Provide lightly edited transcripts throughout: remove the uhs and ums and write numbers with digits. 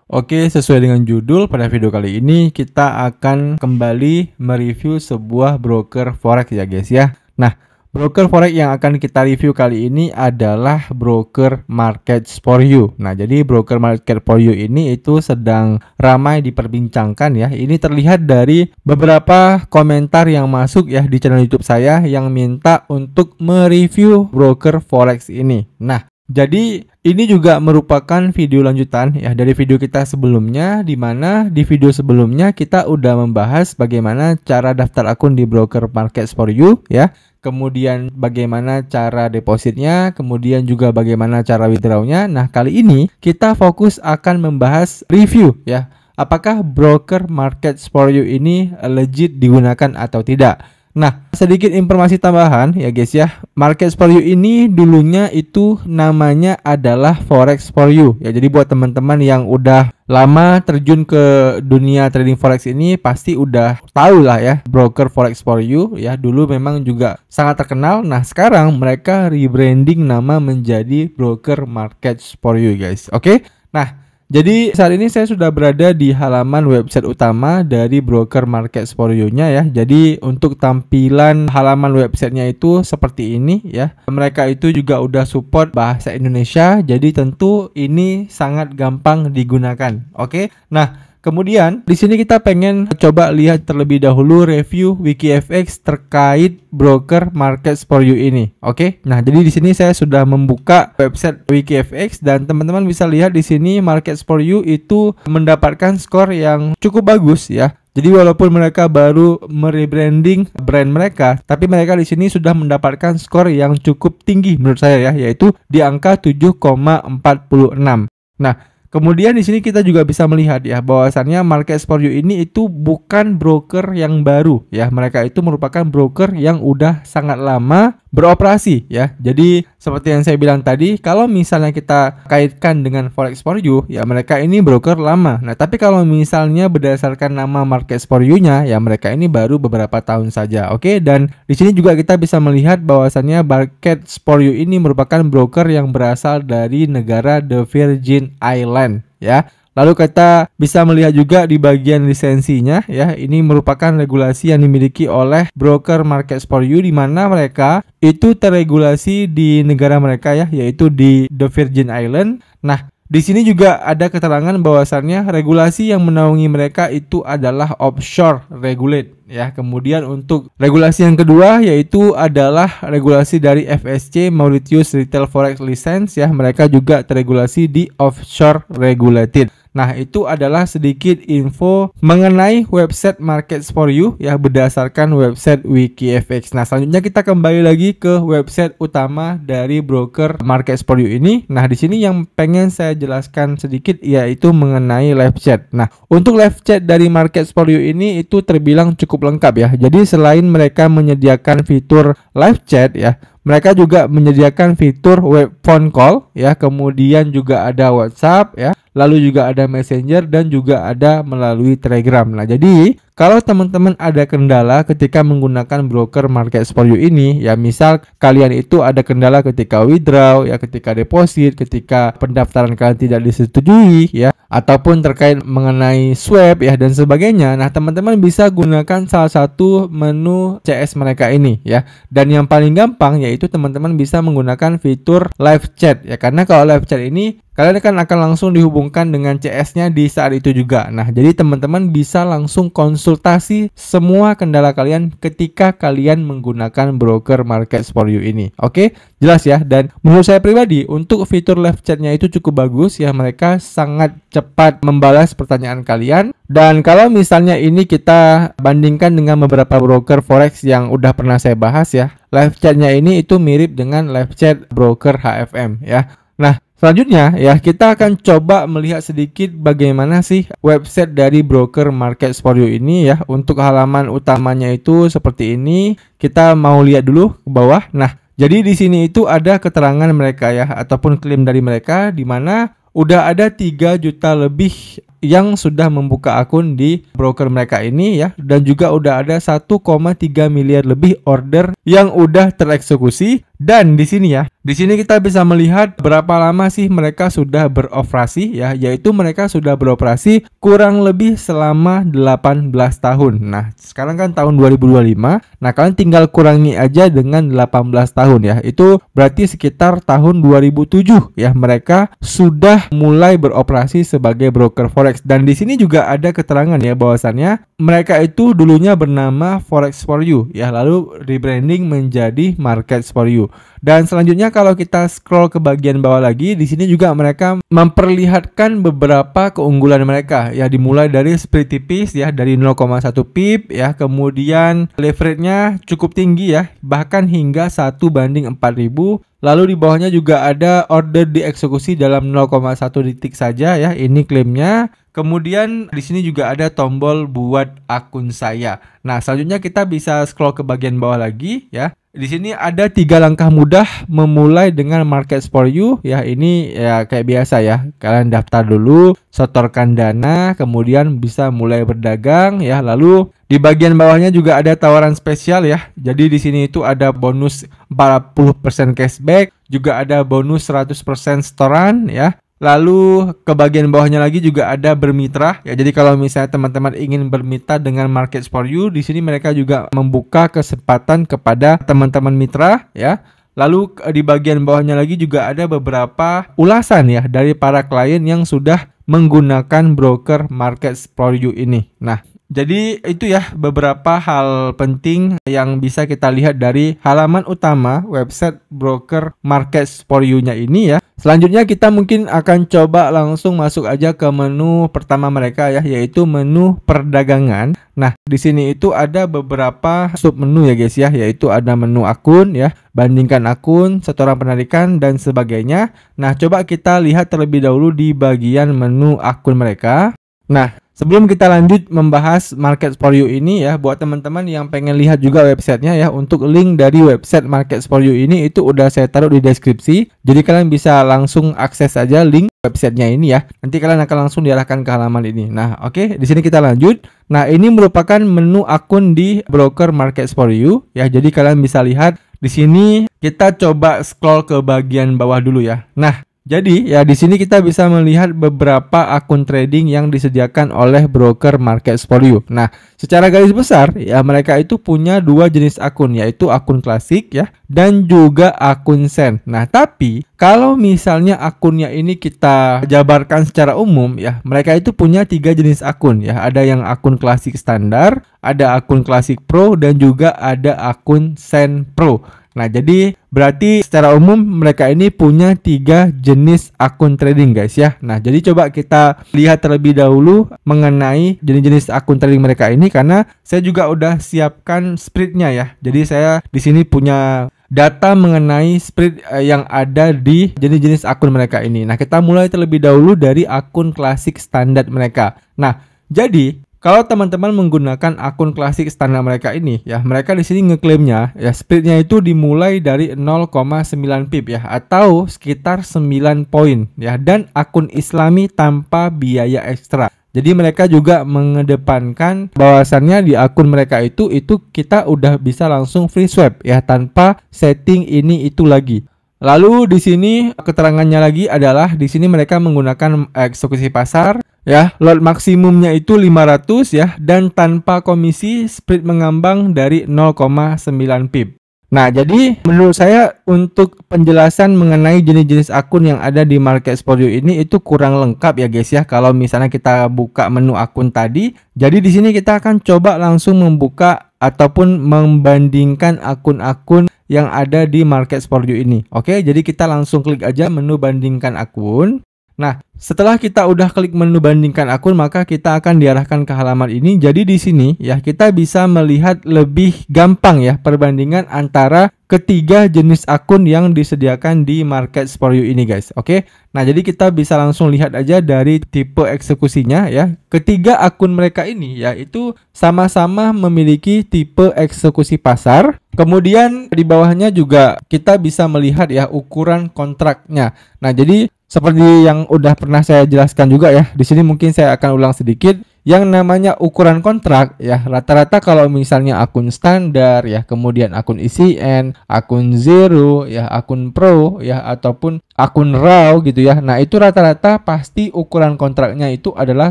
Oke, sesuai dengan judul, pada video kali ini kita akan kembali mereview sebuah broker forex ya guys ya. Nah, broker forex yang akan kita review kali ini adalah broker Markets for You. Nah, jadi broker Market for You ini itu sedang ramai diperbincangkan ya. Ini terlihat dari beberapa komentar yang masuk ya di channel YouTube saya yang minta untuk mereview broker forex ini. Nah, jadi ini juga merupakan video lanjutan ya dari video kita sebelumnya, di mana di video sebelumnya kita udah membahas bagaimana cara daftar akun di broker Markets for You ya. Kemudian bagaimana cara depositnya, kemudian juga bagaimana cara withdrawnya. Nah, kali ini kita fokus akan membahas review ya. Apakah broker Markets for You ini legit digunakan atau tidak? Nah, sedikit informasi tambahan ya guys ya. Markets for You ini dulunya itu namanya adalah Forex for You ya. Jadi buat teman-teman yang udah lama terjun ke dunia trading forex ini pasti udah tahu lah ya broker Forex for You ya. Dulu memang juga sangat terkenal. Nah, sekarang mereka rebranding nama menjadi broker Markets for You guys. Oke. Nah, jadi saat ini saya sudah berada di halaman website utama dari broker Markets for You-nya ya. Jadi untuk tampilan halaman websitenya itu seperti ini ya. Mereka itu juga udah support bahasa Indonesia. Jadi tentu ini sangat gampang digunakan. Oke. Nah, kemudian di sini kita pengen coba lihat terlebih dahulu review WikiFX terkait broker Markets for You ini. Oke. Nah, jadi di sini saya sudah membuka website WikiFX dan teman-teman bisa lihat di sini Markets for You itu mendapatkan skor yang cukup bagus ya. Jadi walaupun mereka baru merebranding brand mereka, tapi mereka di sini sudah mendapatkan skor yang cukup tinggi menurut saya ya, yaitu di angka 7,46. Nah, kemudian di sini kita juga bisa melihat ya bahwasannya Markets for You ini itu bukan broker yang baru ya. Mereka itu merupakan broker yang udah sangat lama beroperasi ya. Jadi seperti yang saya bilang tadi, kalau misalnya kita kaitkan dengan Forex for You ya, mereka ini broker lama. Nah, tapi kalau misalnya berdasarkan nama Markets for You-nya ya, mereka ini baru beberapa tahun saja. Oke, dan di sini juga kita bisa melihat bahwasannya Markets for You ini merupakan broker yang berasal dari negara The Virgin Island ya. Lalu kita bisa melihat juga di bagian lisensinya ya. Ini merupakan regulasi yang dimiliki oleh broker Markets for You, di mana mereka itu terregulasi di negara mereka ya, yaitu di The Virgin Island. Nah, di sini juga ada keterangan bahwasannya regulasi yang menaungi mereka itu adalah offshore regulate ya. Kemudian untuk regulasi yang kedua yaitu adalah regulasi dari FSC Mauritius Retail Forex License ya. Mereka juga terregulasi di offshore regulated. Nah, itu adalah sedikit info mengenai website Markets for You ya, berdasarkan website WikiFX. Nah, selanjutnya kita kembali lagi ke website utama dari broker Markets for You ini. Nah, di sini yang pengen saya jelaskan sedikit yaitu mengenai live chat. Nah, untuk live chat dari Markets for You ini itu terbilang cukup lengkap ya. Jadi selain mereka menyediakan fitur live chat ya, mereka juga menyediakan fitur web phone call ya, kemudian juga ada WhatsApp ya, lalu juga ada Messenger dan juga ada melalui Telegram. Nah, jadi kalau teman-teman ada kendala ketika menggunakan broker Markets for You ini ya, misal kalian itu ada kendala ketika withdraw ya, ketika deposit, ketika pendaftaran kalian tidak disetujui ya, ataupun terkait mengenai swap ya dan sebagainya. Nah, teman-teman bisa gunakan salah satu menu CS mereka ini ya. Dan yang paling gampang yaitu teman-teman bisa menggunakan fitur live chat ya, karena kalau live chat ini kalian akan langsung dihubungkan dengan CS-nya di saat itu juga. Nah, jadi teman-teman bisa langsung konsultasi semua kendala kalian ketika kalian menggunakan broker Markets for You ini. Oke, jelas ya. Dan menurut saya pribadi untuk fitur live chat-nya itu cukup bagus ya. Mereka sangat cepat membalas pertanyaan kalian. Dan kalau misalnya ini kita bandingkan dengan beberapa broker forex yang udah pernah saya bahas ya, live chat-nya ini itu mirip dengan live chat broker HFM ya. Nah, selanjutnya ya, kita akan coba melihat sedikit bagaimana sih website dari broker Markets for You ini ya. Untuk halaman utamanya itu seperti ini. Kita mau lihat dulu ke bawah. Nah, jadi di sini itu ada keterangan mereka ya, ataupun klaim dari mereka, di mana udah ada 3 juta lebih yang sudah membuka akun di broker mereka ini ya, dan juga udah ada 1,3 miliar lebih order yang udah tereksekusi. Dan di sini ya, Di sini kita bisa melihat berapa lama sih mereka sudah beroperasi ya, yaitu mereka sudah beroperasi kurang lebih selama 18 tahun. Nah, sekarang kan tahun 2025. Nah, kalian tinggal kurangi aja dengan 18 tahun ya. Itu berarti sekitar tahun 2007 ya mereka sudah mulai beroperasi sebagai broker forex. Dan di sini juga ada keterangan ya bahwasannya mereka itu dulunya bernama Forex for You ya, lalu rebranding menjadi Markets for You. Dan selanjutnya kalau kita scroll ke bagian bawah lagi, di sini juga mereka memperlihatkan beberapa keunggulan mereka ya, dimulai dari spread tipis ya dari 0,1 pip ya, kemudian leverage-nya cukup tinggi ya, bahkan hingga 1/4000. Lalu di bawahnya juga ada order dieksekusi dalam 0,1 detik saja ya, ini klaimnya. Kemudian di sini juga ada tombol buat akun saya. Nah, selanjutnya kita bisa scroll ke bagian bawah lagi ya. Di sini ada 3 langkah mudah memulai dengan Markets for You ya. Ini ya kayak biasa ya. Kalian daftar dulu, setorkan dana, kemudian bisa mulai berdagang ya. Lalu di bagian bawahnya juga ada tawaran spesial ya. Jadi di sini itu ada bonus 40% cashback, juga ada bonus 100% setoran ya. Lalu ke bagian bawahnya lagi juga ada bermitra ya. Jadi kalau misalnya teman-teman ingin bermitra dengan Markets for You, di sini mereka juga membuka kesempatan kepada teman-teman mitra ya. Lalu di bagian bawahnya lagi juga ada beberapa ulasan ya dari para klien yang sudah menggunakan broker Markets for You ini. Nah, jadi itu ya beberapa hal penting yang bisa kita lihat dari halaman utama website broker Markets for You-nya ini ya. Selanjutnya kita mungkin akan coba langsung masuk aja ke menu pertama mereka ya, yaitu menu perdagangan. Nah, di sini itu ada beberapa sub menu ya guys ya, yaitu ada menu akun ya, bandingkan akun, setoran penarikan dan sebagainya. Nah, coba kita lihat terlebih dahulu di bagian menu akun mereka. Nah, sebelum kita lanjut membahas Markets for You ini ya, buat teman-teman yang pengen lihat juga websitenya ya, untuk link dari website Markets for You ini itu udah saya taruh di deskripsi. Jadi kalian bisa langsung akses aja link websitenya ini ya. Nanti kalian akan langsung diarahkan ke halaman ini. Nah, oke, di sini kita lanjut. Nah, ini merupakan menu akun di broker Markets for You ya. Jadi kalian bisa lihat di sini. Kita coba scroll ke bagian bawah dulu ya. Nah, jadi ya di sini kita bisa melihat beberapa akun trading yang disediakan oleh broker Markets for You. Nah, secara garis besar ya mereka itu punya 2 jenis akun, yaitu akun klasik ya dan juga akun Sen. Nah, tapi kalau misalnya akunnya ini kita jabarkan secara umum ya, mereka itu punya 3 jenis akun ya. Ada yang akun klasik standar, ada akun klasik pro dan juga ada akun Sen Pro. Nah, jadi berarti secara umum mereka ini punya 3 jenis akun trading guys ya. Nah, jadi coba kita lihat terlebih dahulu mengenai jenis-jenis akun trading mereka ini, karena saya juga udah siapkan spreadnya ya. Jadi saya di sini punya data mengenai spread yang ada di jenis-jenis akun mereka ini. Nah, kita mulai terlebih dahulu dari akun klasik standar mereka. Nah, jadi kalau teman-teman menggunakan akun klasik standar mereka ini ya, mereka di sini ngeklaimnya ya spreadnya itu dimulai dari 0,9 pip ya, atau sekitar 9 poin ya, dan akun Islami tanpa biaya ekstra. Jadi mereka juga mengedepankan bahwasannya di akun mereka itu kita udah bisa langsung free swap ya, tanpa setting ini itu lagi. Lalu di sini keterangannya lagi adalah di sini mereka menggunakan eksekusi pasar ya, lot maksimumnya itu 500 ya, dan tanpa komisi, spread mengambang dari 0,9 pip. Nah, jadi menurut saya untuk penjelasan mengenai jenis-jenis akun yang ada di Markets for You ini itu kurang lengkap ya guys ya. Kalau misalnya kita buka menu akun tadi, jadi di sini kita akan coba langsung membuka ataupun membandingkan akun-akun yang ada di Markets for You ini. Oke, jadi kita langsung klik aja menu bandingkan akun. Nah, setelah kita udah klik menu bandingkan akun, maka kita akan diarahkan ke halaman ini. Jadi di sini ya kita bisa melihat lebih gampang ya perbandingan antara ketiga jenis akun yang disediakan di Markets for You ini guys. Oke. Nah, jadi kita bisa langsung lihat aja dari tipe eksekusinya ya. Ketiga akun mereka ini ya itu sama-sama memiliki tipe eksekusi pasar. Kemudian di bawahnya juga kita bisa melihat ya ukuran kontraknya. Nah, jadi seperti yang udah pernah saya jelaskan juga ya, di sini mungkin saya akan ulang sedikit. yang namanya ukuran kontrak ya, rata-rata kalau misalnya akun standar ya, kemudian akun ICN, akun Zero ya, akun Pro ya, ataupun akun RAW gitu ya. Nah, itu rata-rata pasti ukuran kontraknya itu adalah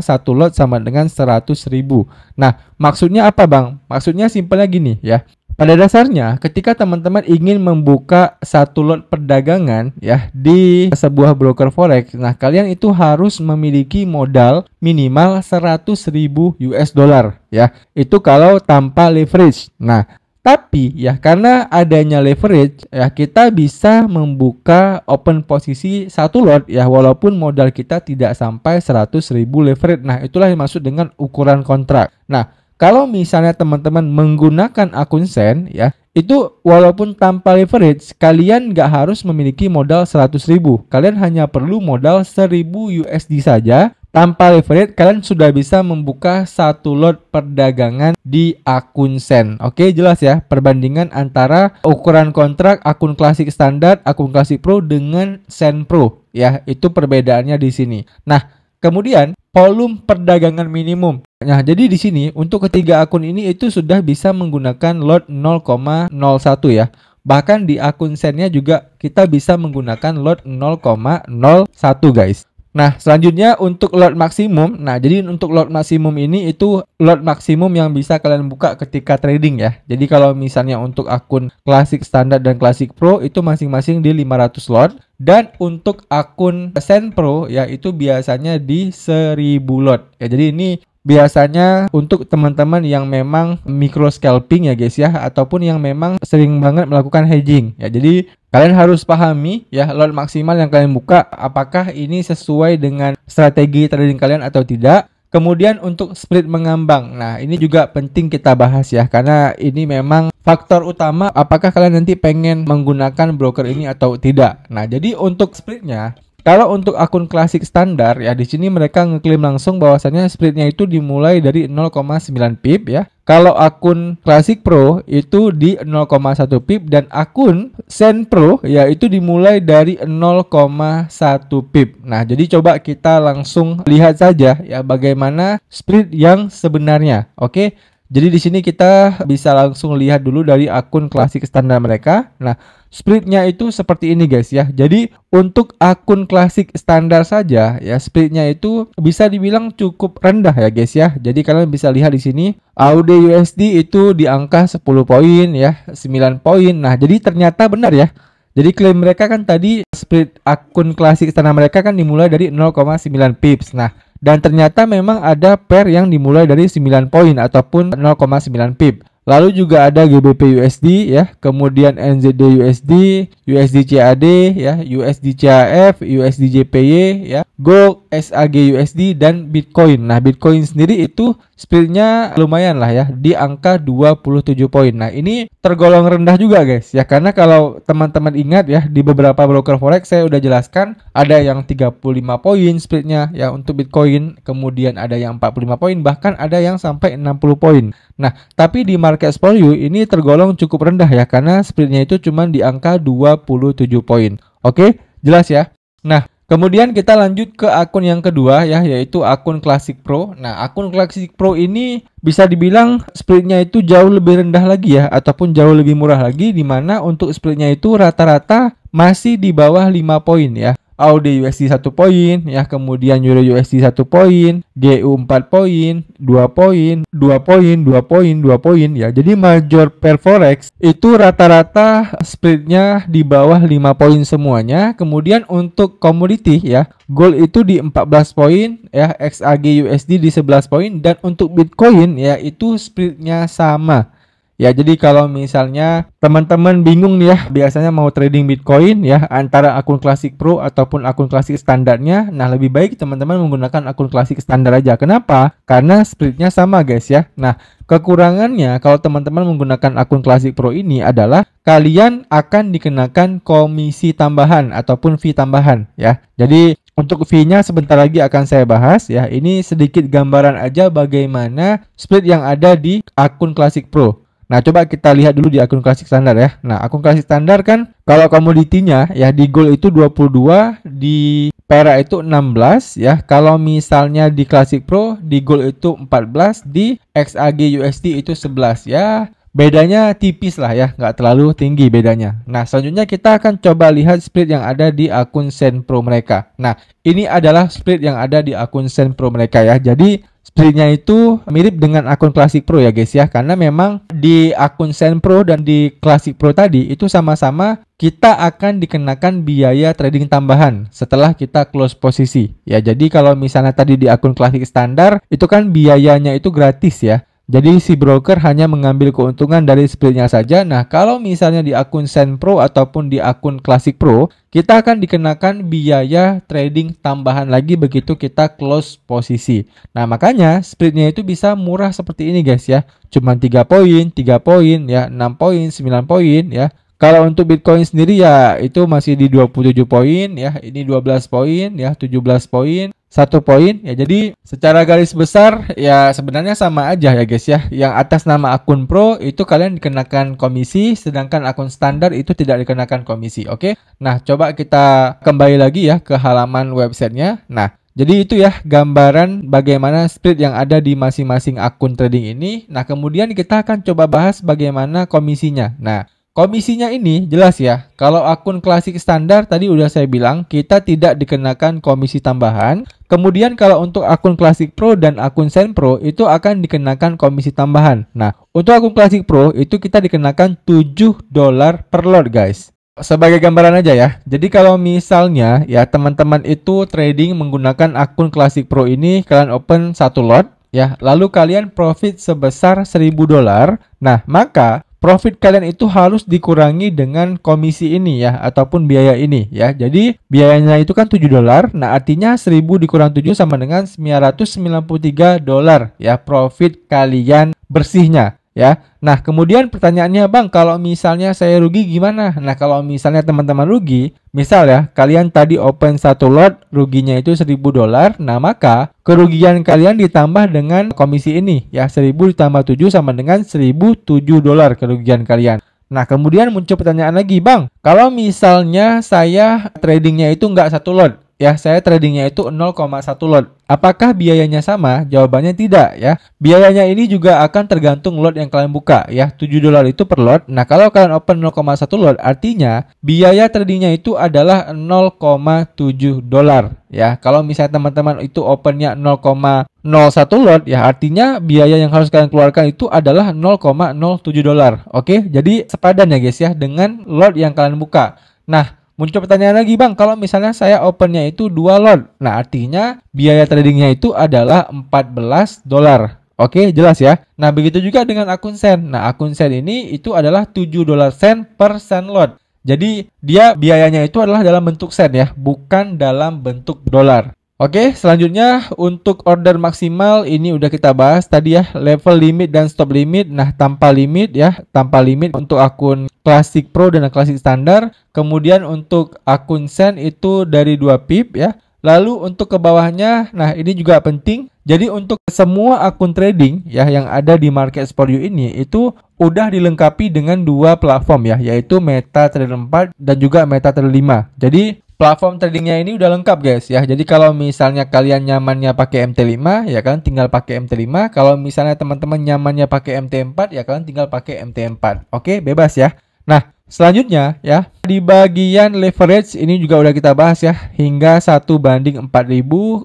satu lot sama dengan 100.000. Nah, maksudnya apa, Bang? Maksudnya simpelnya gini ya. Pada dasarnya, ketika teman-teman ingin membuka satu lot perdagangan ya di sebuah broker forex, nah kalian itu harus memiliki modal minimal 100.000 US dollar ya. Itu kalau tanpa leverage. Nah, tapi ya karena adanya leverage ya kita bisa membuka open posisi satu lot ya walaupun modal kita tidak sampai 100.000 leverage. Nah, itulah yang dimaksud dengan ukuran kontrak. Nah, kalau misalnya teman-teman menggunakan akun Sen ya, itu walaupun tanpa leverage, kalian nggak harus memiliki modal 100.000. Kalian hanya perlu modal 1.000 USD saja. Tanpa leverage, kalian sudah bisa membuka satu lot perdagangan di akun Sen. Oke, jelas ya perbandingan antara ukuran kontrak akun klasik standar, akun klasik pro dengan Sen Pro. Ya, itu perbedaannya di sini. Nah, kemudian volume perdagangan minimum. Nah, jadi di sini untuk ketiga akun ini itu sudah bisa menggunakan lot 0,01 ya. Bahkan di akun Sennya juga kita bisa menggunakan lot 0,01 guys. Nah, selanjutnya untuk lot maksimum. Nah, jadi untuk lot maksimum ini itu lot maksimum yang bisa kalian buka ketika trading ya. Jadi kalau misalnya untuk akun klasik standar dan klasik pro itu masing-masing di 500 lot. Dan untuk akun Sen Pro ya itu biasanya di 1000 lot. Ya, jadi ini biasanya untuk teman-teman yang memang micro scalping ya guys ya, ataupun yang memang sering banget melakukan hedging ya. Jadi kalian harus pahami ya lot maksimal yang kalian buka apakah ini sesuai dengan strategi trading kalian atau tidak. Kemudian untuk split mengambang. Nah, ini juga penting kita bahas ya karena ini memang faktor utama apakah kalian nanti pengen menggunakan broker ini atau tidak. Nah, jadi untuk splitnya, kalau untuk akun klasik standar ya di sini mereka ngeklaim langsung bahwasannya splitnya itu dimulai dari 0,9 pip ya. Kalau akun klasik pro itu di 0,1 pip dan akun Sen Pro ya itu dimulai dari 0,1 pip. Nah, jadi coba kita langsung lihat saja ya bagaimana split yang sebenarnya. Oke. Jadi di sini kita bisa langsung lihat dulu dari akun klasik standar mereka. Nah, splitnya itu seperti ini guys ya. Jadi untuk akun klasik standar saja ya splitnya itu bisa dibilang cukup rendah ya guys ya. Jadi kalian bisa lihat di sini AUD USD itu di angka 10 poin ya, 9 poin. Nah, jadi ternyata benar ya. Jadi klaim mereka kan tadi split akun klasik standar mereka kan dimulai dari 0,9 pips. Nah, dan ternyata memang ada pair yang dimulai dari 9 poin ataupun 0,9 pip. Lalu juga ada GBP USD ya, kemudian NZD USD, USD CAD ya, USD CHF, USD JPY ya, Gold, SAG USD dan Bitcoin. Nah, Bitcoin sendiri itu splitnya lumayan lah ya di angka 27 poin. Nah, ini tergolong rendah juga guys ya karena kalau teman-teman ingat ya di beberapa broker forex saya udah jelaskan ada yang 35 poin splitnya ya untuk Bitcoin, kemudian ada yang 45 poin, bahkan ada yang sampai 60 poin. Nah, tapi di market for you ini tergolong cukup rendah ya karena splitnya itu cuma di angka 27 poin. Oke, jelas ya. Nah, kemudian kita lanjut ke akun yang kedua ya, yaitu akun Classic Pro. Nah, akun Classic Pro ini bisa dibilang splitnya itu jauh lebih rendah lagi ya, ataupun jauh lebih murah lagi, di mana untuk splitnya itu rata-rata masih di bawah 5 poin ya. AUD USD 1 poin ya, kemudian Euro USD 1 poin, GU 4 poin, 2 poin, 2 poin, 2 poin, 2 poin ya. Jadi major pair forex itu rata-rata splitnya di bawah 5 poin semuanya. Kemudian untuk komoditi ya, gold itu di 14 poin ya, XAG USD di 11 poin, dan untuk Bitcoin ya itu splitnya sama. Ya, jadi kalau misalnya teman-teman bingung nih ya, biasanya mau trading Bitcoin ya antara akun Classic Pro ataupun akun klasik standarnya, nah lebih baik teman-teman menggunakan akun klasik standar aja. Kenapa? Karena splitnya sama guys ya. Nah, kekurangannya kalau teman-teman menggunakan akun Classic Pro ini adalah kalian akan dikenakan komisi tambahan ataupun fee tambahan ya. Jadi untuk fee-nya sebentar lagi akan saya bahas ya. Ini sedikit gambaran aja bagaimana split yang ada di akun Classic Pro. Nah, coba kita lihat dulu di akun klasik standar ya. Nah, akun klasik standar kan kalau komoditinya ya di gold itu 22, di perak itu 16 ya. Kalau misalnya di Classic Pro, di gold itu 14, di XAG USD itu 11 ya. Bedanya tipis lah ya, nggak terlalu tinggi bedanya. Nah, selanjutnya kita akan coba lihat split yang ada di akun Send Pro mereka. Nah, ini adalah split yang ada di akun Send Pro mereka ya. Jadi splitnya itu mirip dengan akun Classic Pro ya guys ya. Karena memang di akun Send Pro dan di Classic Pro tadi itu sama-sama kita akan dikenakan biaya trading tambahan setelah kita close posisi. Ya, jadi kalau misalnya tadi di akun Classic standar itu kan biayanya itu gratis ya. Jadi si broker hanya mengambil keuntungan dari splitnya saja. Nah, kalau misalnya di akun Send Pro ataupun di akun Classic Pro, kita akan dikenakan biaya trading tambahan lagi begitu kita close posisi. Nah, makanya splitnya itu bisa murah seperti ini guys ya. Cuma 3 poin, 3 poin ya, 6 poin, 9 poin ya. Kalau untuk Bitcoin sendiri ya itu masih di 27 poin ya, ini 12 poin ya, 17 poin, 1 poin ya. Jadi secara garis besar ya sebenarnya sama aja ya guys ya. Yang atas nama akun Pro itu kalian dikenakan komisi, sedangkan akun standar itu tidak dikenakan komisi. Oke. Nah, coba kita kembali lagi ya ke halaman websitenya. Nah, jadi itu ya gambaran bagaimana split yang ada di masing-masing akun trading ini. Nah, kemudian kita akan coba bahas bagaimana komisinya. Nah, komisinya ini jelas ya, kalau akun klasik standar tadi udah saya bilang kita tidak dikenakan komisi tambahan. Kemudian kalau untuk akun Classic Pro dan akun Send Pro itu akan dikenakan komisi tambahan. Nah, untuk akun Classic Pro itu kita dikenakan $7 per lot guys. Sebagai gambaran aja ya. Jadi kalau misalnya ya teman-teman itu trading menggunakan akun Classic Pro ini, kalian open 1 lot ya, lalu kalian profit sebesar $1.000. Nah, maka profit kalian itu harus dikurangi dengan komisi ini ya, ataupun biaya ini ya. Jadi biayanya itu kan $7. Nah, artinya 1000 dikurang 7 sama dengan $993 ya, profit kalian bersihnya ya. Nah, kemudian pertanyaannya, Bang, kalau misalnya saya rugi gimana? Nah, kalau misalnya teman-teman rugi, misal ya, kalian tadi open 1 lot, ruginya itu $1000. Nah, maka kerugian kalian ditambah dengan komisi ini ya, 1000 ditambah 7 sama dengan $1007 kerugian kalian. Nah, kemudian muncul pertanyaan lagi, Bang, kalau misalnya saya tradingnya itu nggak 1 lot ya, saya tradingnya itu 0,1 lot. Apakah biayanya sama? Jawabannya tidak ya. Biayanya ini juga akan tergantung lot yang kalian buka ya. $7 itu per lot. Nah, kalau kalian open 0,1 lot artinya biaya tradingnya itu adalah $0,7 ya. Kalau misalnya teman-teman itu opennya 0,01 lot ya, artinya biaya yang harus kalian keluarkan itu adalah $0,07. Oke, jadi sepadan ya guys ya dengan lot yang kalian buka. Nah, muncul pertanyaan lagi, Bang, kalau misalnya saya opennya itu 2 lot. Nah, artinya biaya tradingnya itu adalah $14. Oke, jelas ya. Nah, begitu juga dengan akun Send. Nah, akun Send ini itu adalah $7 per Send lot. Jadi, dia biayanya itu adalah dalam bentuk Send ya, bukan dalam bentuk dolar. Oke, selanjutnya untuk order maksimal ini udah kita bahas tadi ya, level limit dan stop limit. Nah, tanpa limit ya, tanpa limit untuk akun Classic Pro dan Classic Standar. Kemudian untuk akun Send itu dari 2 pip ya. Lalu untuk ke bawahnya, nah ini juga penting. Jadi untuk semua akun trading ya yang ada di Markets for You ini itu udah dilengkapi dengan 2 platform ya, yaitu MetaTrader 4 dan juga MetaTrader 5. Jadi platform tradingnya ini udah lengkap guys ya. Jadi kalau misalnya kalian nyamannya pakai MT5 ya kalian tinggal pakai MT5. Kalau misalnya teman-teman nyamannya pakai MT4 ya kalian tinggal pakai MT4. Oke, bebas ya. Nah, selanjutnya ya, di bagian leverage ini juga udah kita bahas ya, hingga 1:4000.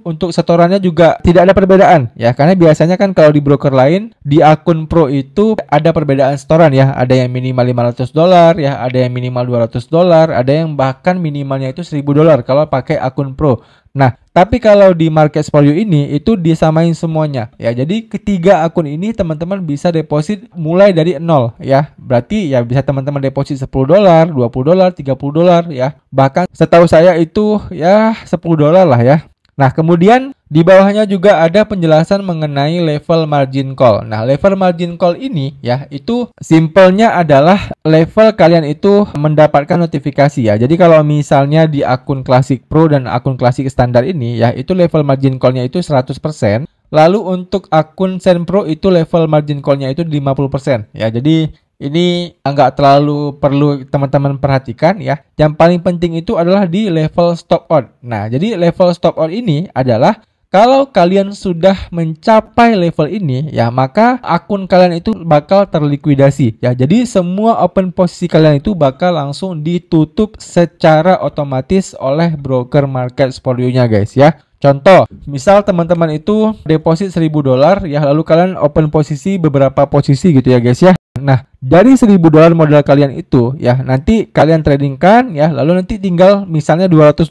Untuk setorannya juga tidak ada perbedaan ya, karena biasanya kan kalau di broker lain di akun Pro itu ada perbedaan setoran ya, ada yang minimal $500 ya, ada yang minimal $200, ada yang bahkan minimalnya itu $1000 kalau pakai akun Pro. Nah, tapi kalau di Markets for You ini itu disamain semuanya ya. Jadi ketiga akun ini teman-teman bisa deposit mulai dari 0 ya. Berarti ya bisa teman-teman deposit $10, $20, $30 ya. Bahkan setahu saya itu ya $10 lah ya. Nah, kemudian di bawahnya juga ada penjelasan mengenai level margin call. Nah, level margin call ini ya, itu simpelnya adalah level kalian itu mendapatkan notifikasi ya. Jadi kalau misalnya di akun Classic Pro dan akun Classic Standar ini ya, itu level margin call-nya itu 100%. Lalu untuk akun Send Pro itu level margin call-nya itu 50% ya. Jadi ini nggak terlalu perlu teman-teman perhatikan ya. Yang paling penting itu adalah di level stop out. Nah, jadi level stop out ini adalah kalau kalian sudah mencapai level ini ya, maka akun kalian itu bakal terlikuidasi ya. Jadi semua open posisi kalian itu bakal langsung ditutup secara otomatis oleh broker market portfolio-nya guys ya. Contoh, misal teman-teman itu deposit $1.000 ya, lalu kalian open posisi beberapa posisi gitu ya guys ya. Nah, dari $1.000 modal kalian itu ya, nanti kalian tradingkan ya, lalu nanti tinggal misalnya $200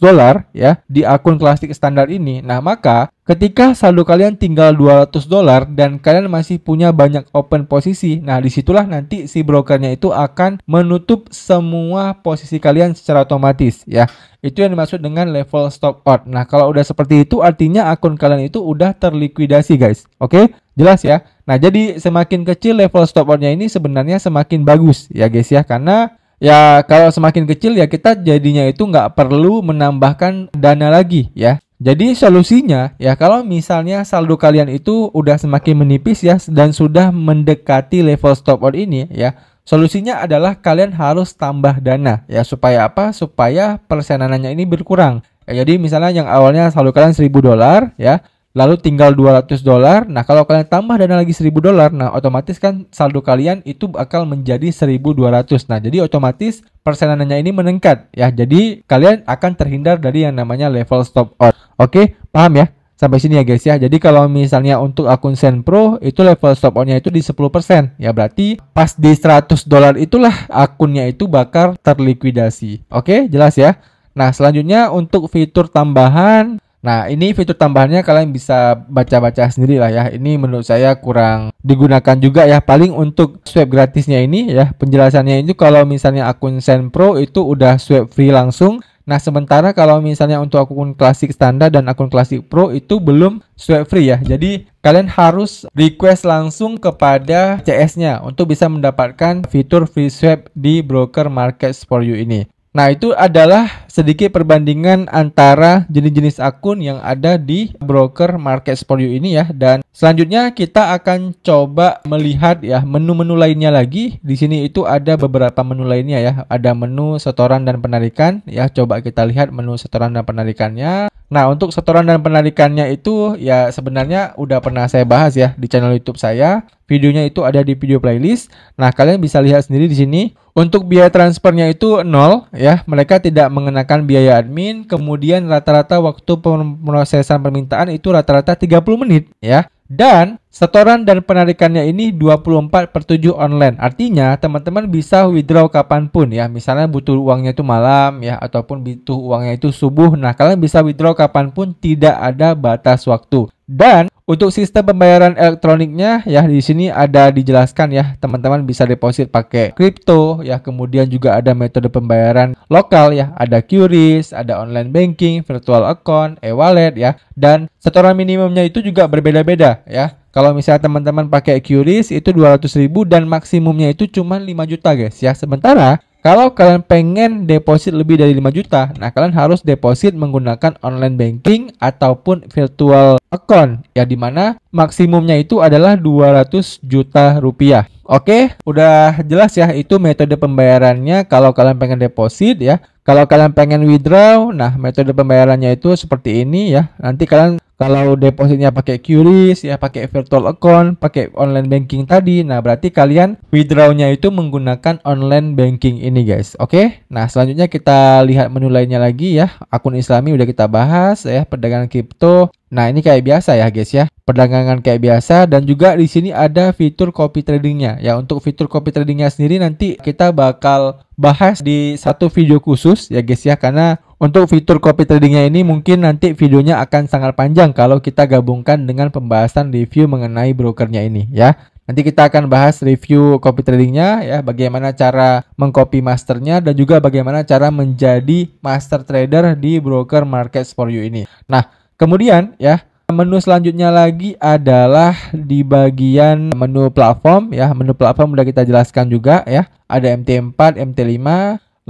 ya di akun klasik standar ini. Nah, maka ketika saldo kalian tinggal $200 dan kalian masih punya banyak open posisi, nah disitulah nanti si brokernya itu akan menutup semua posisi kalian secara otomatis ya. Itu yang dimaksud dengan level stop out. Nah, kalau udah seperti itu artinya akun kalian itu udah terlikuidasi guys. Oke, jelas ya. Nah, jadi semakin kecil level stop out-nya ini sebenarnya semakin bagus ya guys ya. Karena ya kalau semakin kecil ya kita jadinya itu nggak perlu menambahkan dana lagi ya. Jadi solusinya ya, kalau misalnya saldo kalian itu udah semakin menipis ya dan sudah mendekati level stop out ini ya, solusinya adalah kalian harus tambah dana ya. Supaya apa? Supaya persenannya ini berkurang ya. Jadi misalnya yang awalnya saldo kalian $1.000 ya, lalu tinggal $200. Nah, kalau kalian tambah dana lagi $1.000, nah otomatis kan saldo kalian itu bakal menjadi 1.200. Nah, jadi otomatis persenannya ini meningkat ya. Jadi kalian akan terhindar dari yang namanya level stop out. Oke, paham ya? Sampai sini ya guys ya. Jadi kalau misalnya untuk akun Sen Pro itu level stop out-nya itu di 10%. Ya berarti pas di $100 itulah akunnya itu bakal terlikuidasi. Oke, jelas ya? Nah, selanjutnya untuk fitur tambahan. Nah, ini fitur tambahannya kalian bisa baca-baca sendiri lah ya. Ini menurut saya kurang digunakan juga ya. Paling untuk swap gratisnya ini ya, penjelasannya itu kalau misalnya akun Sen Pro itu udah swap free langsung. Nah, sementara kalau misalnya untuk akun klasik standar dan akun klasik pro itu belum swap free ya. Jadi kalian harus request langsung kepada CS-nya untuk bisa mendapatkan fitur free swap di broker market for you ini. Nah, itu adalah sedikit perbandingan antara jenis-jenis akun yang ada di broker market for you ini ya. Dan selanjutnya kita akan coba melihat ya menu-menu lainnya lagi. Di sini itu ada beberapa menu lainnya ya. Ada menu setoran dan penarikan ya. Coba kita lihat menu setoran dan penarikannya. Nah, untuk setoran dan penarikannya itu ya sebenarnya udah pernah saya bahas ya di channel YouTube saya. Videonya itu ada di video playlist. Nah, kalian bisa lihat sendiri di sini. Untuk biaya transfernya itu 0 ya. Mereka tidak mengenakan biaya admin. Kemudian rata-rata waktu pemrosesan permintaan itu rata-rata 30 menit ya. Dan setoran dan penarikannya ini 24/7 online. Artinya teman-teman bisa withdraw kapanpun ya. Misalnya butuh uangnya itu malam ya, ataupun butuh uangnya itu subuh. Nah, kalian bisa withdraw kapanpun, tidak ada batas waktu. Dan untuk sistem pembayaran elektroniknya ya, di sini ada dijelaskan ya. Teman-teman bisa deposit pakai kripto ya. Kemudian juga ada metode pembayaran lokal ya. Ada QRIS, ada online banking, virtual account, e-wallet ya. Dan setoran minimumnya itu juga berbeda-beda ya. Kalau misalnya teman-teman pakai QRIS itu 200.000 dan maksimumnya itu cuma 5 juta guys ya. Sementara kalau kalian pengen deposit lebih dari 5 juta, nah kalian harus deposit menggunakan online banking ataupun virtual account ya, dimana maksimumnya itu adalah 200 juta rupiah. Oke, udah jelas ya itu metode pembayarannya kalau kalian pengen deposit ya. Kalau kalian pengen withdraw, nah metode pembayarannya itu seperti ini ya. Nanti kalian kalau depositnya pakai QRIS ya, pakai virtual account, pakai online banking tadi, nah berarti kalian withdrawnya itu menggunakan online banking ini guys. Oke, nah selanjutnya kita lihat menu lainnya lagi ya. Akun Islami udah kita bahas ya, perdagangan kripto. Nah, ini kayak biasa ya guys ya, perdagangan kayak biasa. Dan juga di sini ada fitur copy tradingnya ya. Untuk fitur copy tradingnya sendiri nanti kita bakal bahas di satu video khusus ya guys ya, karena untuk fitur copy tradingnya ini mungkin nanti videonya akan sangat panjang kalau kita gabungkan dengan pembahasan review mengenai brokernya ini ya. Nanti kita akan bahas review copy tradingnya ya, bagaimana cara mengcopy masternya dan juga bagaimana cara menjadi master trader di broker market for you ini. Nah, kemudian ya, menu selanjutnya lagi adalah di bagian menu platform ya. Menu platform udah kita jelaskan juga ya. Ada MT4, MT5.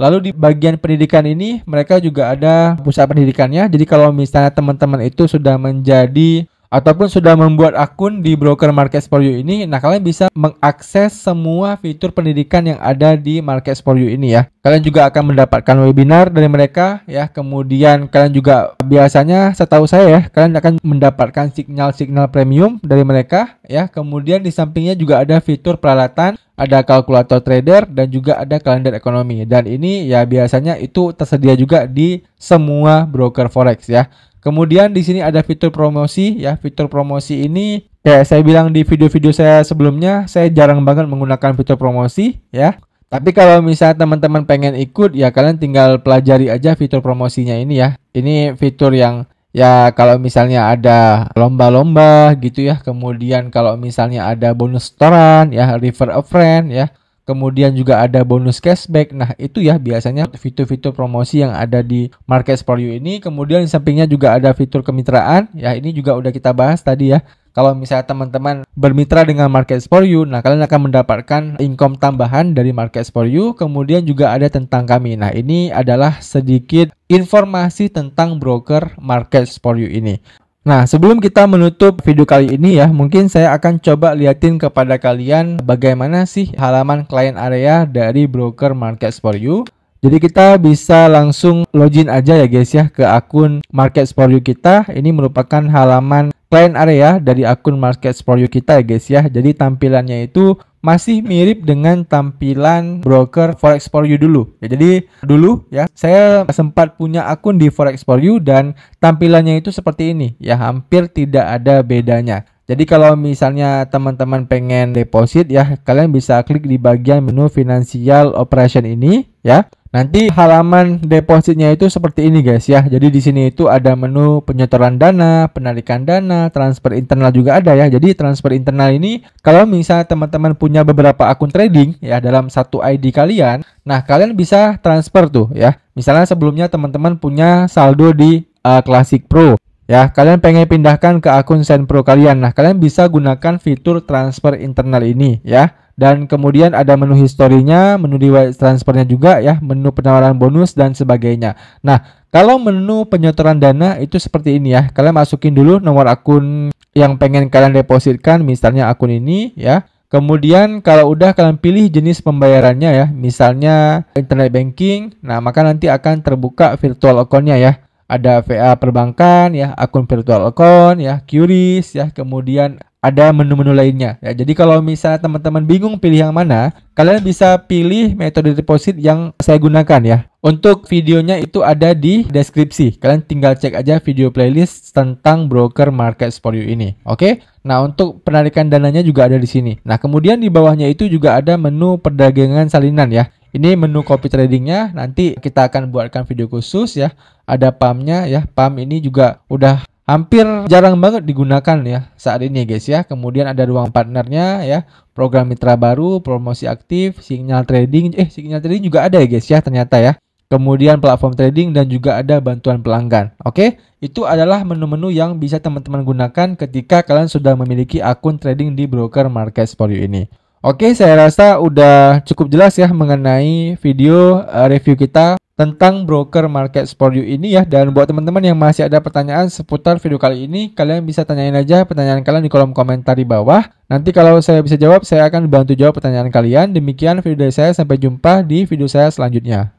Lalu di bagian pendidikan ini mereka juga ada pusat pendidikannya. Jadi kalau misalnya teman-teman itu sudah menjadi ataupun sudah membuat akun di broker Markets for You ini, nah kalian bisa mengakses semua fitur pendidikan yang ada di Markets for You ini ya. Kalian juga akan mendapatkan webinar dari mereka ya. Kemudian kalian juga biasanya, setahu saya ya, kalian akan mendapatkan signal-signal premium dari mereka ya. Kemudian di sampingnya juga ada fitur peralatan, ada kalkulator trader dan juga ada kalender ekonomi. Dan ini ya biasanya itu tersedia juga di semua broker forex ya. Kemudian di sini ada fitur promosi ya. Fitur promosi ini kayak saya bilang di video-video saya sebelumnya, saya jarang banget menggunakan fitur promosi ya. Tapi kalau misalnya teman-teman pengen ikut ya, kalian tinggal pelajari aja fitur promosinya ini ya. Ini fitur yang ya kalau misalnya ada lomba-lomba gitu ya. Kemudian kalau misalnya ada bonus setoran ya, refer a friend ya. Kemudian juga ada bonus cashback. Nah itu ya biasanya fitur-fitur promosi yang ada di Markets for You ini. Kemudian di sampingnya juga ada fitur kemitraan. Ya ini juga udah kita bahas tadi ya. Kalau misalnya teman-teman bermitra dengan Markets for You, nah kalian akan mendapatkan income tambahan dari Markets for You. Kemudian juga ada tentang kami. Nah ini adalah sedikit informasi tentang broker Markets for You ini. Nah, sebelum kita menutup video kali ini ya, mungkin saya akan coba liatin kepada kalian bagaimana sih halaman client area dari broker Markets for You. Jadi kita bisa langsung login aja ya guys ya ke akun Markets for You kita. Ini merupakan halaman client area dari akun Markets for You kita ya guys ya. Jadi tampilannya itu masih mirip dengan tampilan broker Forex for You dulu. Ya, jadi dulu ya saya sempat punya akun di Forex for You dan tampilannya itu seperti ini ya, hampir tidak ada bedanya. Jadi kalau misalnya teman-teman pengen deposit ya, kalian bisa klik di bagian menu Financial Operation ini ya. Nanti halaman depositnya itu seperti ini guys ya. Jadi di sini itu ada menu penyetoran dana, penarikan dana, transfer internal juga ada ya. Jadi transfer internal ini kalau misalnya teman-teman punya beberapa akun trading ya dalam satu ID kalian, nah kalian bisa transfer tuh ya. Misalnya sebelumnya teman-teman punya saldo di Classic Pro ya, kalian pengen pindahkan ke akun Send Pro kalian. Nah, kalian bisa gunakan fitur transfer internal ini ya. Dan kemudian ada menu historinya, menu riwayat transfernya juga ya, menu penawaran bonus dan sebagainya. Nah, kalau menu penyetoran dana itu seperti ini ya. Kalian masukin dulu nomor akun yang pengen kalian depositkan, misalnya akun ini ya. Kemudian kalau udah kalian pilih jenis pembayarannya ya, misalnya internet banking. Nah, maka nanti akan terbuka virtual account-nya ya. Ada VA perbankan ya, akun virtual account ya, QRIS ya, kemudian ada menu-menu lainnya ya. Jadi kalau misalnya teman-teman bingung pilih yang mana, kalian bisa pilih metode deposit yang saya gunakan ya. Untuk videonya itu ada di deskripsi. Kalian tinggal cek aja video playlist tentang broker Markets for You ini. Oke? Nah, untuk penarikan dananya juga ada di sini. Nah, kemudian di bawahnya itu juga ada menu perdagangan salinan ya. Ini menu copy tradingnya, nanti kita akan buatkan video khusus ya. Ada pump-nya ya, pump ini juga udah hampir jarang banget digunakan ya saat ini guys ya. Kemudian ada ruang partnernya ya, program mitra baru, promosi aktif, signal trading. Signal trading juga ada ya guys ya ternyata ya. Kemudian platform trading dan juga ada bantuan pelanggan. Oke, itu adalah menu-menu yang bisa teman-teman gunakan ketika kalian sudah memiliki akun trading di broker Markets for You ini. Oke, saya rasa udah cukup jelas ya mengenai video review kita tentang broker Markets for You ini ya. Dan buat teman-teman yang masih ada pertanyaan seputar video kali ini, kalian bisa tanyain aja pertanyaan kalian di kolom komentar di bawah. Nanti kalau saya bisa jawab, saya akan bantu jawab pertanyaan kalian. Demikian video dari saya, sampai jumpa di video saya selanjutnya.